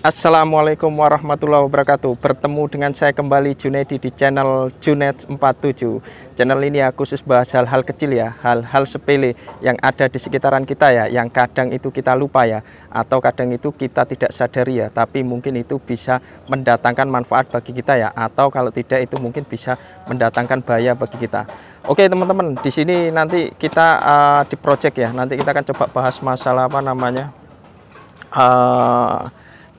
Assalamualaikum warahmatullahi wabarakatuh. Bertemu dengan saya kembali Junaidi di channel Junaid 47. Channel ini ya khusus bahas hal-hal kecil ya, hal-hal sepele yang ada di sekitaran kita ya, yang kadang itu kita lupa ya, atau kadang itu kita tidak sadari ya, tapi mungkin itu bisa mendatangkan manfaat bagi kita ya, atau kalau tidak itu mungkin bisa mendatangkan bahaya bagi kita. Oke teman-teman, di sini nanti kita di project ya, nanti kita akan coba bahas masalah apa namanya.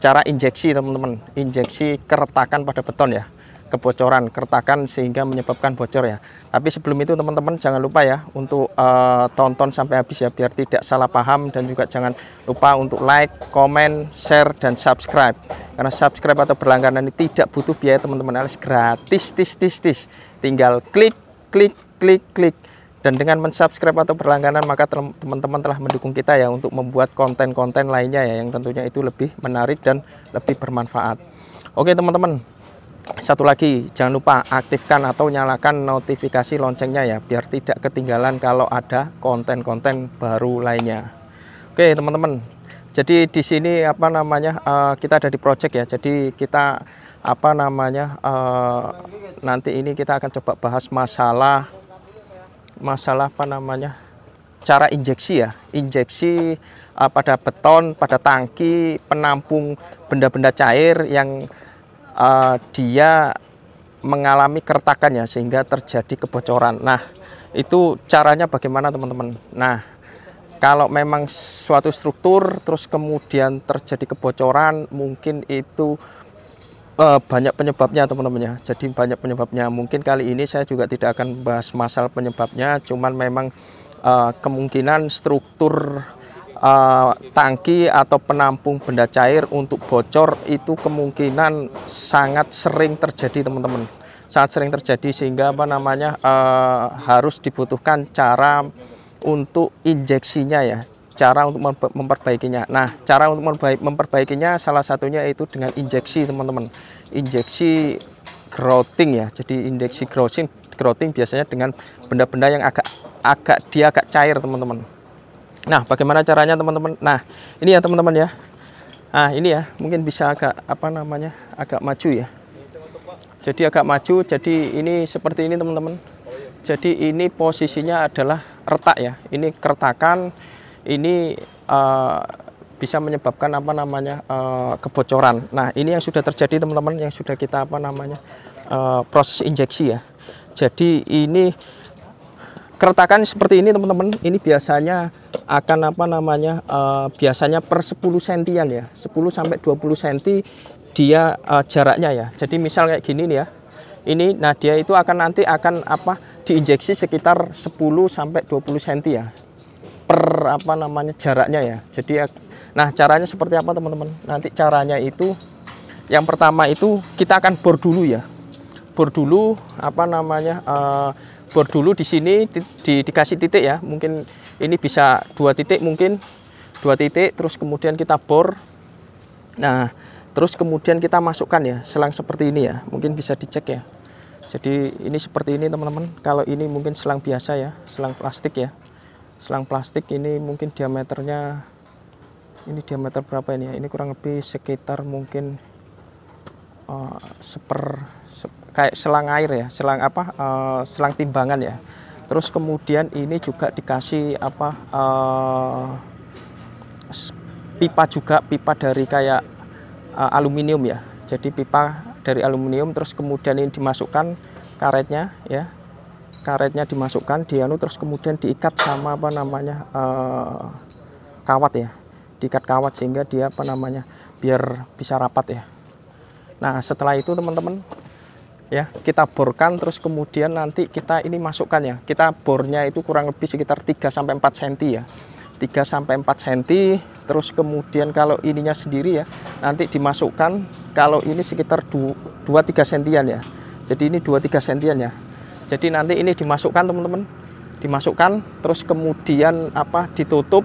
Cara injeksi teman-teman, injeksi keretakan pada beton ya, kebocoran keretakan sehingga menyebabkan bocor ya. Tapi sebelum itu teman-teman jangan lupa ya untuk tonton sampai habis ya, biar tidak salah paham, dan juga jangan lupa untuk like, komen, share, dan subscribe. Karena subscribe atau berlangganan ini tidak butuh biaya teman-teman, alias gratis, tinggal klik. Dan dengan mensubscribe atau berlangganan maka teman-teman telah mendukung kita ya untuk membuat konten-konten lainnya ya, yang tentunya itu lebih menarik dan lebih bermanfaat. Oke teman-teman, satu lagi jangan lupa aktifkan atau nyalakan notifikasi loncengnya ya, biar tidak ketinggalan kalau ada konten-konten baru lainnya. Oke teman-teman, jadi di sini apa namanya kita ada di project ya, jadi kita apa namanya nanti ini kita akan coba bahas masalah apa namanya cara injeksi ya, injeksi pada beton, pada tangki penampung benda-benda cair yang dia mengalami keretakan ya, sehingga terjadi kebocoran. Nah itu caranya bagaimana teman-teman. Nah kalau memang suatu struktur terus kemudian terjadi kebocoran, mungkin itu banyak penyebabnya teman-teman ya. Jadi banyak penyebabnya. Mungkin kali ini saya juga tidak akan bahas masalah penyebabnya, cuman memang kemungkinan struktur tangki atau penampung benda cair untuk bocor itu kemungkinan sangat sering terjadi teman-teman, sangat sering terjadi, sehingga apa namanya harus dibutuhkan cara untuk injeksinya ya, cara untuk memperbaikinya. Nah cara untuk memperbaikinya salah satunya itu dengan injeksi teman-teman, injeksi grouting ya. Jadi injeksi grouting biasanya dengan benda-benda yang agak cair teman-teman. Nah bagaimana caranya teman-teman. Nah ini ya teman-teman ya, nah ini ya mungkin bisa agak apa namanya agak maju ya, jadi agak maju. Jadi ini seperti ini teman-teman, jadi ini posisinya adalah retak ya, ini keretakan, ini bisa menyebabkan apa namanya kebocoran. Nah ini yang sudah terjadi teman-teman, yang sudah kita apa namanya proses injeksi ya. Jadi ini keretakan seperti ini teman-teman, ini biasanya akan apa namanya biasanya per 10 sentian ya, 10 sampai 20 cm dia jaraknya ya. Jadi misal kayak gini nih ya, ini nah dia itu nanti akan apa diinjeksi sekitar 10 sampai 20 cm ya per apa namanya jaraknya ya. Jadi nah caranya seperti apa teman-teman. Nanti caranya itu yang pertama itu kita akan bor dulu ya, bor dulu apa namanya bor dulu di sini dikasih titik ya, mungkin ini bisa 2 titik, mungkin 2 titik, terus kemudian kita bor. Nah terus kemudian kita masukkan ya selang seperti ini ya, mungkin bisa dicek ya. Jadi ini seperti ini teman-teman. Kalau ini mungkin selang biasa ya, selang plastik ya, selang plastik ini mungkin diameternya, ini diameter berapa ini ya, ini kurang lebih sekitar mungkin kayak selang air ya, selang apa selang timbangan ya. Terus kemudian ini juga dikasih apa pipa juga, pipa dari kayak aluminium ya. Jadi pipa dari aluminium, terus kemudian ini dimasukkan karetnya ya, karetnya dimasukkan terus kemudian diikat sama apa namanya kawat ya, diikat kawat sehingga dia apa namanya biar bisa rapat ya. Nah setelah itu teman-teman ya kita borkan, terus kemudian nanti kita ini masukkan ya, kita bornya itu kurang lebih sekitar 3 sampai 4 cm ya, 3 sampai 4 cm. Terus kemudian kalau ininya sendiri ya nanti dimasukkan, kalau ini sekitar 2-3 sentian ya, jadi ini 2-3 sentian ya. Jadi nanti ini dimasukkan teman-teman, dimasukkan, terus kemudian apa ditutup,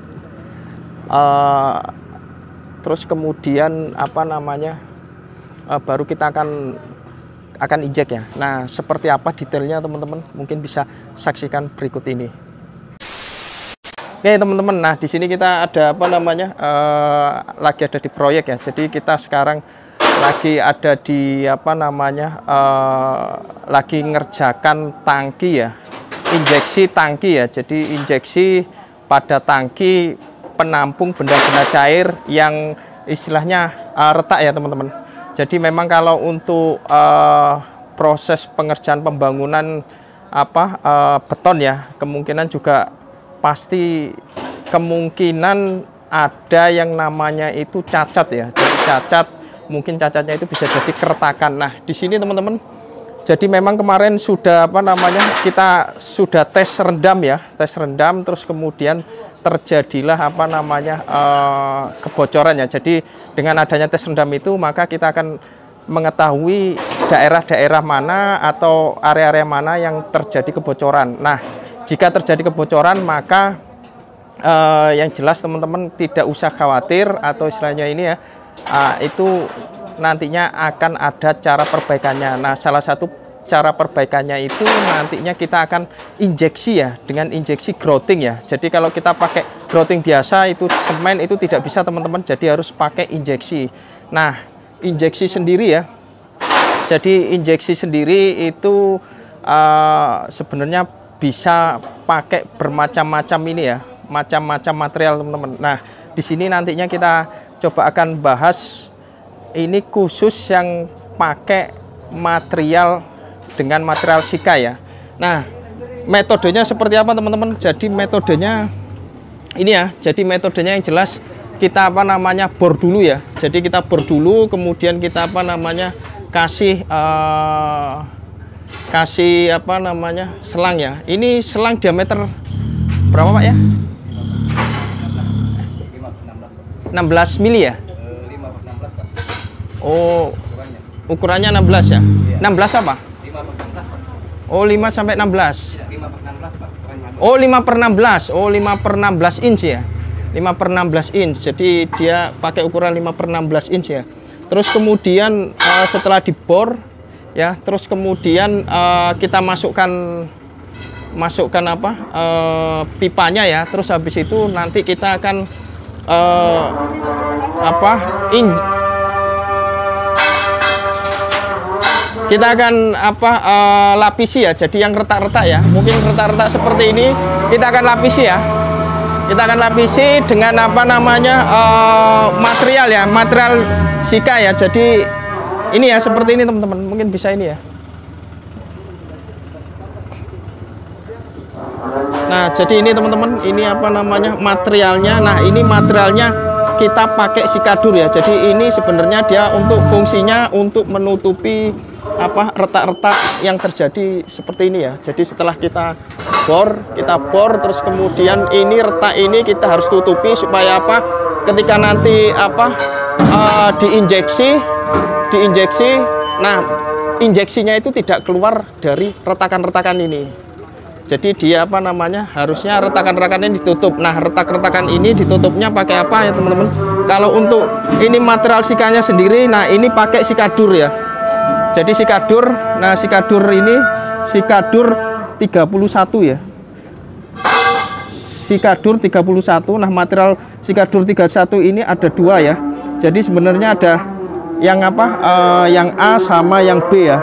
terus kemudian apa namanya baru kita akan injek ya. Nah seperti apa detailnya teman-teman, mungkin bisa saksikan berikut ini. Oke teman-teman, nah di sini kita ada apa namanya lagi ada di proyek ya. Jadi kita sekarang lagi ada di apa namanya lagi ngerjakan tangki ya, injeksi tangki ya. Jadi injeksi pada tangki penampung benda-benda cair yang istilahnya retak ya teman-teman. Jadi memang kalau untuk proses pengerjaan pembangunan beton ya, kemungkinan juga pasti kemungkinan ada yang namanya itu cacat ya. Jadi cacat, mungkin cacatnya itu bisa jadi keretakan. Nah di sini teman-teman, jadi memang kemarin sudah apa namanya kita sudah tes rendam ya, tes rendam, terus kemudian terjadilah apa namanya kebocoran ya. Jadi dengan adanya tes rendam itu maka kita akan mengetahui daerah-daerah mana atau area-area mana yang terjadi kebocoran. Nah jika terjadi kebocoran maka yang jelas teman-teman tidak usah khawatir, atau istilahnya ini ya itu nantinya akan ada cara perbaikannya. Nah salah satu cara perbaikannya itu nantinya kita akan injeksi ya, dengan injeksi grouting ya. Jadi kalau kita pakai grouting biasa itu semen itu tidak bisa teman-teman, jadi harus pakai injeksi. Nah injeksi sendiri ya, jadi injeksi sendiri itu sebenarnya bisa pakai bermacam-macam ini ya, macam-macam material teman-teman. Nah di sini nantinya kita coba akan bahas ini khusus yang pakai material dengan material sika ya. Nah metodenya seperti apa teman-teman? Jadi metodenya ini ya, jadi metodenya yang jelas kita apa namanya bor dulu ya. Jadi kita bor dulu, kemudian kita apa namanya kasih apa namanya selang ya. Ini selang diameter berapa Pak ya? 16 mili ya? 5/16 Pak. Oh ukurannya 16 ya? 16 apa? 5/16 Pak. Oh 5 sampai 16. 5/16 Pak. Oh 5/16. Oh 5/16 inch ya? 5/16 inch. Jadi dia pakai ukuran 5/16 inch ya. Terus kemudian setelah dibor ya, terus kemudian kita masukkan apa pipanya ya. Terus habis itu nanti kita akan kita akan lapisi ya. Jadi yang retak-retak ya, mungkin retak-retak seperti ini kita akan lapisi ya. Kita akan lapisi dengan apa namanya material ya, material sika ya. Jadi ini ya seperti ini teman-teman, mungkin bisa ini ya. Nah jadi ini teman-teman, ini apa namanya materialnya. Nah ini materialnya kita pakai sikadur ya. Jadi ini sebenarnya dia untuk fungsinya untuk menutupi apa retak-retak yang terjadi seperti ini ya. Jadi setelah kita bor terus kemudian ini retak ini kita harus tutupi supaya apa, ketika nanti apa diinjeksi, nah injeksinya itu tidak keluar dari retakan-retakan ini. Jadi dia apa namanya harusnya retakan-retakan ini ditutup. Nah retak-retakan ini ditutupnya pakai apa ya teman-teman? Kalau untuk ini material sikanya sendiri, nah ini pakai sikadur ya. Jadi sikadur, nah sikadur ini sikadur 31 ya. Sikadur 31. Nah material sikadur 31 ini ada dua ya. Jadi sebenarnya ada yang apa yang A sama yang B ya.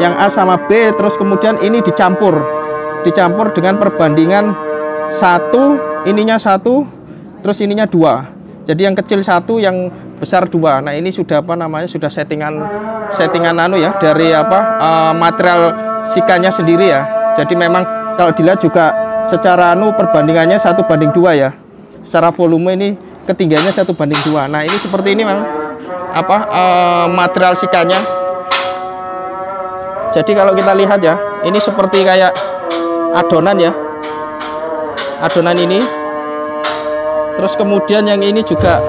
Yang A sama B, terus kemudian ini dicampur dengan perbandingan 1, ininya 1, terus ininya 2. Jadi yang kecil 1, yang besar 2. Nah ini sudah apa namanya sudah settingan anu ya dari apa material sikanya sendiri ya. Jadi memang kalau dilihat juga secara anu perbandingannya 1:2 ya. Secara volume ini ketinggiannya 1:2. Nah ini seperti ini memang apa material sikanya. Jadi kalau kita lihat ya, ini seperti kayak adonan ya, adonan ini. Terus kemudian yang ini juga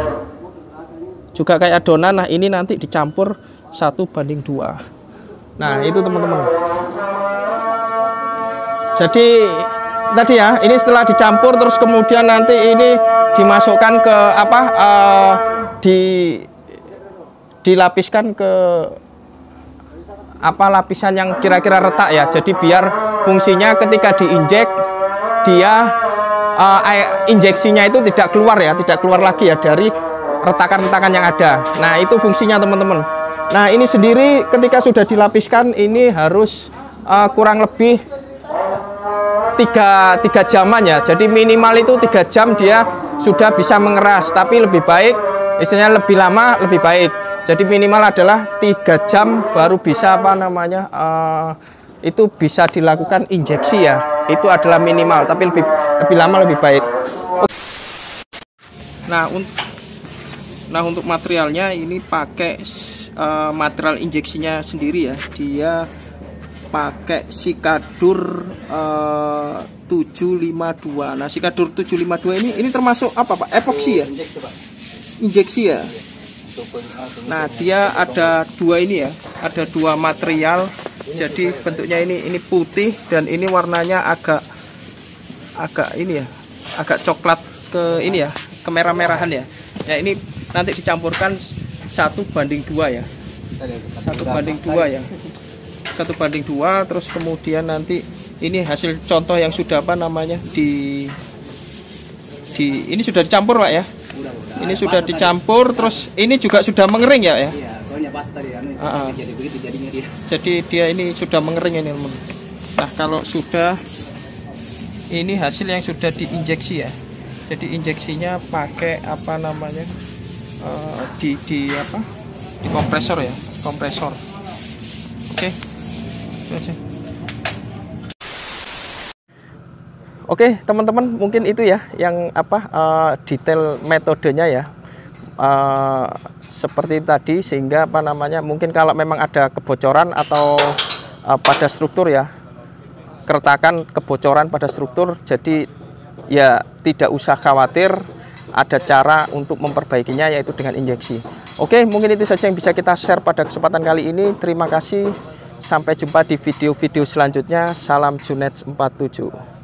kayak adonan. Nah ini nanti dicampur 1:2. Nah itu teman-teman. Jadi tadi ya, ini setelah dicampur terus kemudian nanti ini dimasukkan ke apa dilapiskan ke apa lapisan yang kira-kira retak ya. Jadi biar fungsinya ketika diinjek dia injeksinya itu tidak keluar ya, tidak keluar lagi ya dari retakan-retakan yang ada. Nah, itu fungsinya teman-teman. Nah, ini sendiri ketika sudah dilapiskan ini harus kurang lebih 3 jaman ya. Jadi minimal itu 3 jam dia sudah bisa mengeras, tapi lebih baik istilahnya lebih lama lebih baik. Jadi minimal adalah 3 jam baru bisa itu bisa dilakukan injeksi ya. Itu adalah minimal, tapi lebih lama lebih baik. Nah, untuk materialnya ini pakai material injeksinya sendiri ya. Dia pakai Sikadur 752. Nah, Sikadur 752 ini termasuk apa, Pak? Epoksi ya? Injeksi ya. Nah, dia ada 2 ini ya, ada 2 material. Jadi bentuknya ini putih dan ini warnanya agak ini ya, agak coklat ke ini ya, kemerah-merahan ya. Ya, ini nanti dicampurkan 1:2 ya. 1:2 ya. 1:2, terus kemudian nanti ini hasil contoh yang sudah ini sudah dicampur, Pak ya. Ini sudah dicampur, terus ini juga sudah mengering ya. Iya, soalnya pas tadi jadi begitu jadinya dia. Jadi dia ini sudah mengering ini, teman. Nah, kalau sudah ini hasil yang sudah diinjeksi ya. Jadi injeksinya pakai di kompresor ya, kompresor. Oke. Itu aja. Oke, teman-teman, mungkin itu ya yang detail metodenya ya. Seperti tadi, sehingga mungkin kalau memang ada kebocoran atau pada struktur ya, keretakan kebocoran pada struktur, jadi ya tidak usah khawatir, ada cara untuk memperbaikinya yaitu dengan injeksi. Oke, mungkin itu saja yang bisa kita share pada kesempatan kali ini. Terima kasih, sampai jumpa di video-video selanjutnya. Salam Junet 47.